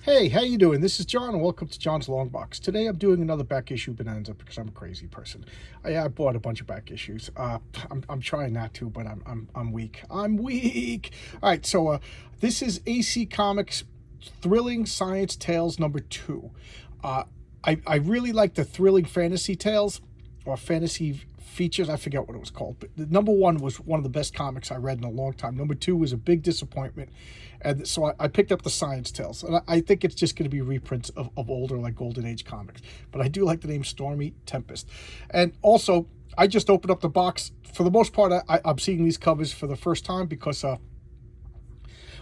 Hey, how you doing? This is John, and welcome to John's Long Box. Today, I'm doing another back issue bonanza because I'm a crazy person. I bought a bunch of back issues. I'm trying not to, but I'm weak. I'm weak. All right, so this is AC Comics Thrilling Science Tales #2. Uh, I really like the thrilling fantasy tales or fantasy features. I forget what it was called, but the #1 was one of the best comics I read in a long time. #2 was a big disappointment, and so I picked up the Science Tales, and I think it's just going to be reprints of older, like Golden Age comics. But I do like the name Stormy Tempest, and also I just opened up the box. For the most part, I'm seeing these covers for the first time because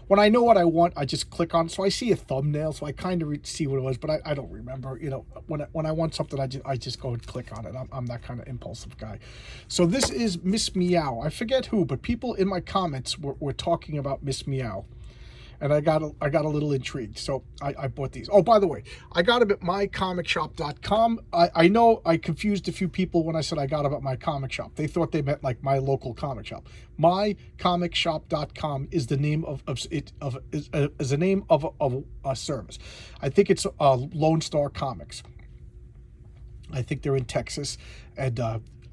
when I know what I want, I just click on it. So I see a thumbnail, so I kind of see what it was, but I don't remember. You know, when I want something, I just go and click on it. I'm that kind of impulsive guy. So this is Miss Meow. I forget who, but people in my comments were talking about Miss Meow, and I got a little intrigued, so I bought these. Oh, by the way, I got them at mycomicshop.com. I know I confused a few people when I said I got them at my comic shop. They thought they meant like my local comic shop. Mycomicshop.com is the name is the name of a service. I think it's Lone Star Comics. I think they're in Texas, and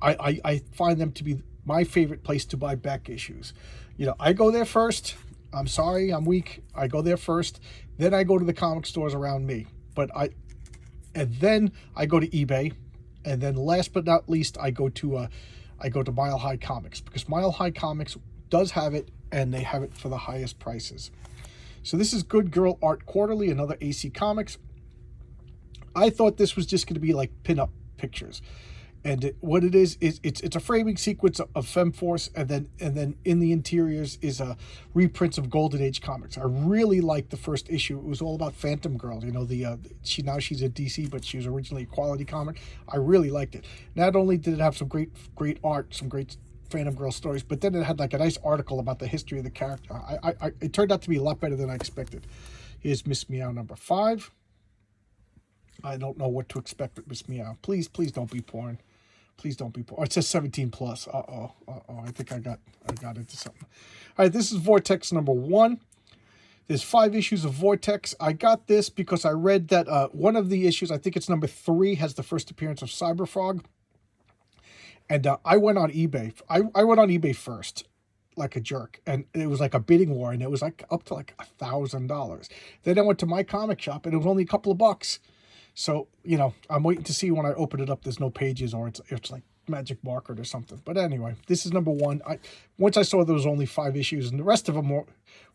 I find them to be my favorite place to buy back issues. You know, I go there first. I'm sorry, I'm weak. I go there first, then I go to the comic stores around me. And then I go to eBay, and then last but not least, I go to Mile High Comics, because Mile High Comics does have it, and they have it for the highest prices. So this is Good Girl Art Quarterly, another AC Comics. I thought this was just going to be like pin-up pictures. And what it is it's a framing sequence of Femforce, and then in the interiors is reprints of Golden Age comics. I really liked the first issue. It was all about Phantom Girl. You know, she's a DC, but she was originally a Quality comic. I really liked it. Not only did it have some great art, some great Phantom Girl stories, but then it had like a nice article about the history of the character. It turned out to be a lot better than I expected. Here's Miss Meow #5. I don't know what to expect with Miss Meow. Please don't be porn. Please don't be porn. Oh, it says 17 plus. I think I got into something. All right, this is Vortex #1. There's 5 issues of Vortex. I got this because I read that one of the issues, I think it's #3, has the first appearance of Cyberfrog. And I went on eBay. I went on eBay first, like a jerk, and it was like a bidding war, and it was like up to like $1,000. Then I went to my comic shop, and it was only a couple of bucks. So, you know, I'm waiting to see when I open it up, there's no pages, or it's like magic markered or something. But anyway, this is #1. Once I saw there was only 5 issues, and the rest of them were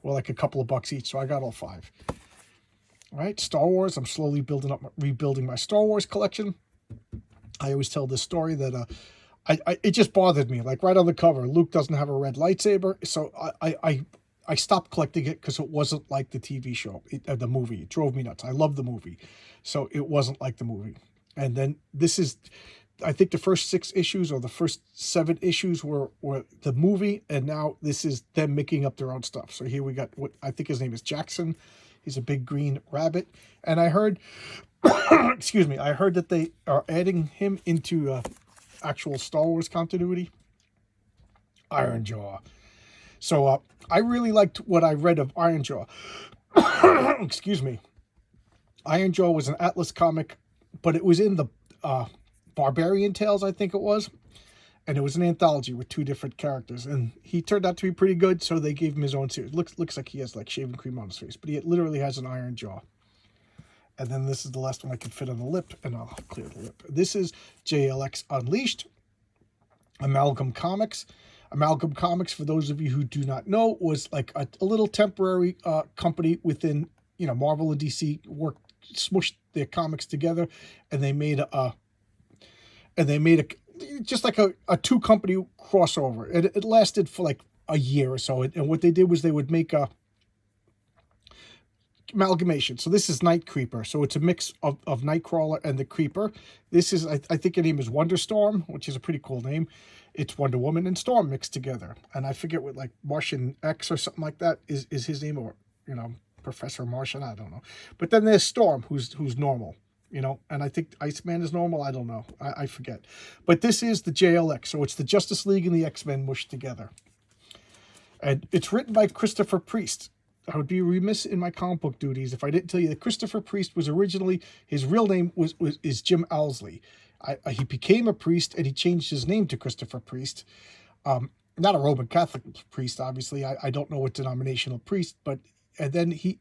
like a couple of bucks each, so I got all 5. All right, Star Wars. I'm slowly rebuilding my Star Wars collection. I always tell this story that it just bothered me. Like right on the cover, Luke doesn't have a red lightsaber, so I stopped collecting it because it wasn't like the TV show, the movie. It drove me nuts. I love the movie, so it wasn't like the movie. And then this is, I think the first 6 issues or the first 7 issues were the movie, and now this is them making up their own stuff. So here we got what I think his name is Jackson. He's a big green rabbit, and I heard, excuse me, I heard that they are adding him into actual Star Wars continuity. Iron Jaw. So I really liked what I read of Iron Jaw. Excuse me. Iron Jaw was an Atlas comic, but it was in the Barbarian Tales, I think it was. And it was an anthology with 2 different characters. And he turned out to be pretty good, so they gave him his own series. Looks like he has like shaving cream on his face, but he literally has an iron jaw. And then this is the last one I can fit on the lip, and I'll clear the lip. This is JLX Unleashed, Amalgam Comics. Amalgam Comics, for those of you who do not know, was like a little temporary company within, you know, Marvel and DC smushed their comics together, and they made just like a 2-company crossover. It lasted for like a year or so, and what they did was they would make a amalgamation. So this is Night Creeper. So it's a mix of Nightcrawler and the Creeper. This is, I think her name is Wonderstorm, which is a pretty cool name. It's Wonder Woman and Storm mixed together. And I forget what, like Martian X or something like that is his name, or, you know, Professor Martian, I don't know. But then there's Storm, who's normal, you know, and I think Iceman is normal. I don't know. I forget. But this is the JLX. So it's the Justice League and the X-Men mushed together. And it's written by Christopher Priest. I would be remiss in my comic book duties if I didn't tell you that Christopher Priest was originally, his real name is Jim Owsley. He became a priest and he changed his name to Christopher Priest. Not a Roman Catholic priest, obviously. I don't know what denominational priest, but and then he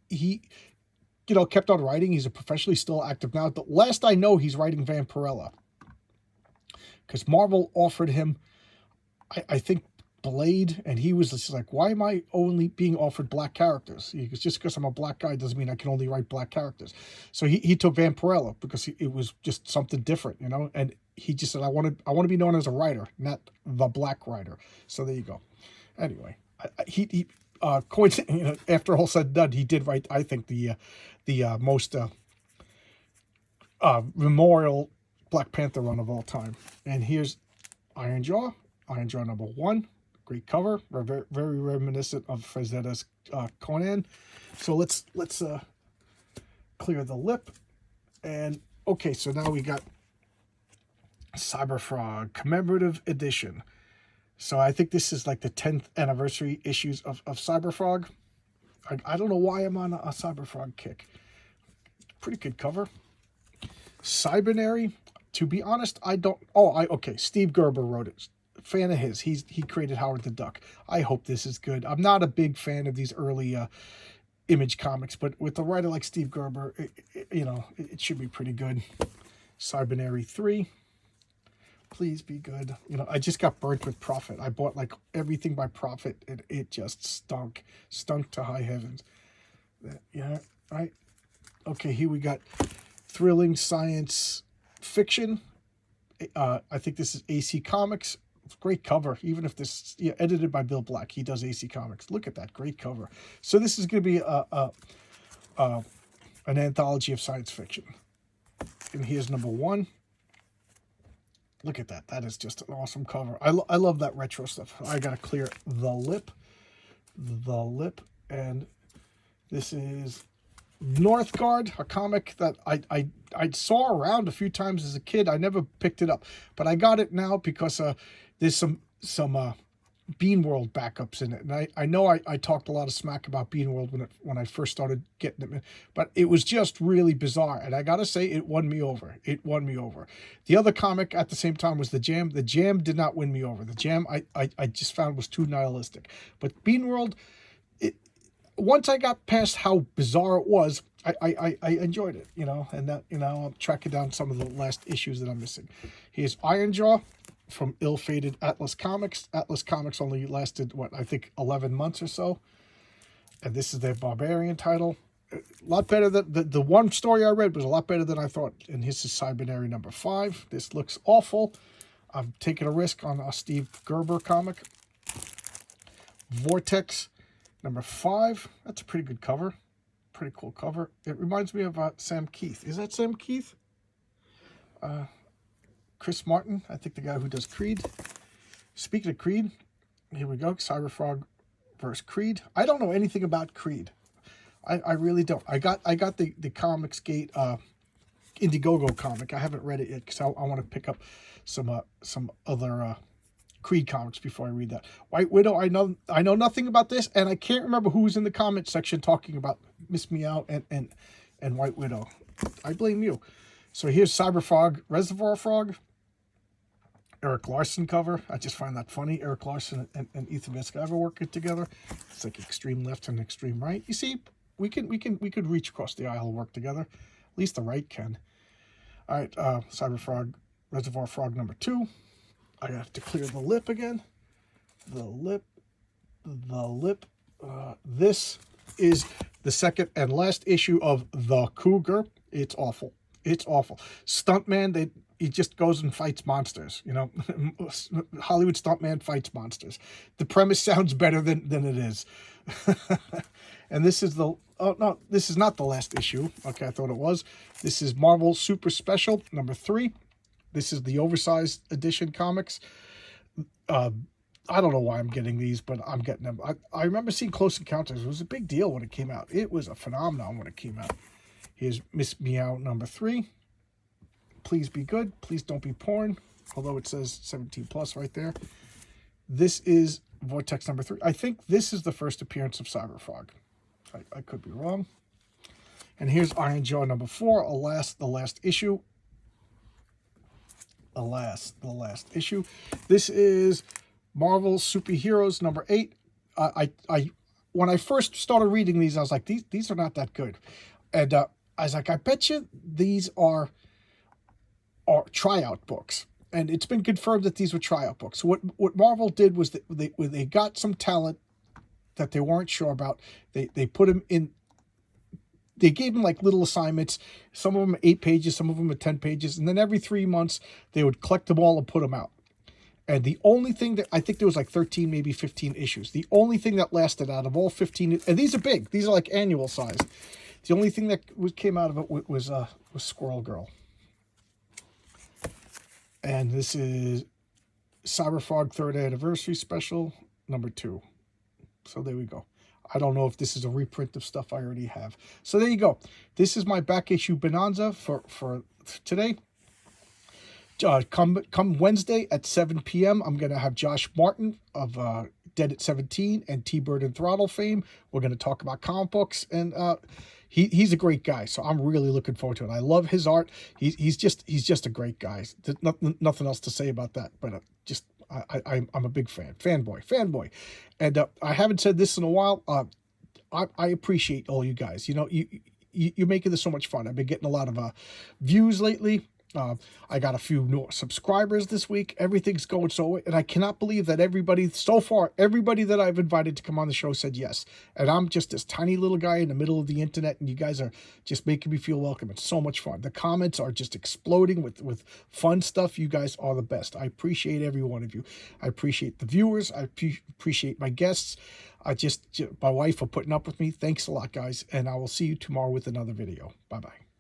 kept on writing. He's a professionally still active now. The last I know, he's writing Vampirella because Marvel offered him, I think, Blade, and he was just like, why am I only being offered black characters? Because just because I'm a black guy doesn't mean I can only write black characters. So he took Vampirella because it was just something different, and he just said, I want to be known as a writer, not the black writer. So there you go. Anyway, he after all said and done, he did write, I think, the most memorial Black Panther run of all time. And here's Iron Jaw number 1. Great cover, very, very reminiscent of Frazetta's Conan. So let's clear the lip, and okay. So now we got Cyberfrog commemorative edition. So I think this is like the 10th anniversary issues of Cyberfrog. I don't know why I'm on a Cyberfrog kick. Pretty good cover. Cybernary. To be honest, I don't. Okay. Steve Gerber wrote it. Fan of his. He created Howard the Duck. I hope this is good. I'm not a big fan of these early Image comics, but with a writer like Steve Gerber, it should be pretty good. Cybernary 3. Please be good. I just got burnt with Prophet. I bought like everything by Prophet, and it just stunk to high heavens. Yeah, right. Okay, here we got thrilling science fiction. I think this is AC Comics. Great cover, even if this edited by Bill Black. He does AC Comics. Look at that, great cover. So this is going to be an anthology of science fiction. And here's number 1. Look at that. That is just an awesome cover. I love that retro stuff. I got to clear the lip. And this is Northgard, a comic that I saw around a few times as a kid. I never picked it up, but I got it now because there's some Bean World backups in it, and I know I talked a lot of smack about Bean World when I first started getting it, but it was just really bizarre, and I gotta say it won me over. The other comic at the same time was The Jam. The Jam did not win me over. The Jam I just found was too nihilistic, but Bean World, once I got past how bizarre it was, I enjoyed it, and that, I'm tracking down some of the last issues that I'm missing. Here's Iron Jaw from ill-fated Atlas Comics. Atlas Comics only lasted, I think 11 months or so. And this is their Barbarian title. A lot better than the one story I read was a lot better than I thought. And this is Cybernary number 5. This looks awful. I'm taking a risk on a Steve Gerber comic. Vortex number 5. That's a pretty good cover. Pretty cool cover. It reminds me of Sam Keith. Is that Sam Keith? Chris Martin, I think the guy who does Creed. Speaking of Creed, here we go. Cyberfrog versus Creed. I don't know anything about Creed. I really don't. I got the Comicsgate Indiegogo comic. I haven't read it yet because I want to pick up some other Creed comics before I read that. White Widow, I know nothing about this, and I can't remember who was in the comment section talking about Miss Meow and White Widow. I blame you. So here's Cyberfrog, Reservoir Frog. Eric Larson cover. I just find that funny. Eric Larson and Ethan Vescava working together. It's like extreme left and extreme right. You see, we could reach across the aisle and work together. At least the right can. All right, Cyberfrog, Reservoir Frog number 2. I have to clear the lip again. The lip. This is the second and last issue of The Cougar. It's awful. Stuntman, he just goes and fights monsters, Hollywood stuntman fights monsters. The premise sounds better than it is. And this is this is not the last issue. Okay, I thought it was. This is Marvel Super Special number 3. This is the oversized edition comics. I don't know why I'm getting these, but I'm getting them. I remember seeing Close Encounters. It was a big deal when it came out. It was a phenomenon when it came out. Here's Miss Meow number 3. Please be good. Please don't be porn. Although it says 17 plus right there. This is Vortex number 3. I think this is the first appearance of Cyberfrog. I could be wrong. And here's Iron Jaw number 4, the last issue. The last issue. This is Marvel Superheroes number 8. I when I first started reading these, I was like, these are not that good. And I was like, I bet you these are tryout books. And it's been confirmed that these were tryout books. What Marvel did was they got some talent that they weren't sure about. They put them in. They gave them like little assignments. Some of them 8 pages, some of them 10 pages, and then every 3 months they would collect them all and put them out. And the only thing that I think there was like 13, maybe 15 issues. The only thing that lasted out of all 15, and these are big. These are like annual size. The only thing that came out of it was Squirrel Girl. And this is Cyberfrog 3rd Anniversary Special number 2. So there we go. I don't know if this is a reprint of stuff I already have. So there you go. This is my back issue bonanza for today. Come Wednesday at 7 p.m., I'm going to have Josh Martin of Dead at 17 and T-Bird and Throttle fame. We're going to talk about comic books, and he's a great guy, so I'm really looking forward to it. I love his art. He's just a great guy. There's nothing else to say about that, but I'm a big fanboy. And I haven't said this in a while. I appreciate all you guys. You know, you're making this so much fun. I've been getting a lot of views lately. I got a few new subscribers this week. Everything's going so, and I cannot believe that everybody that I've invited to come on the show said yes. And I'm just this tiny little guy in the middle of the internet, and you guys are just making me feel welcome. It's so much fun. The comments are just exploding with fun stuff. You guys are the best. I appreciate every one of you. I appreciate the viewers. I appreciate my guests. My wife for putting up with me. Thanks a lot, guys. And I will see you tomorrow with another video. Bye-bye.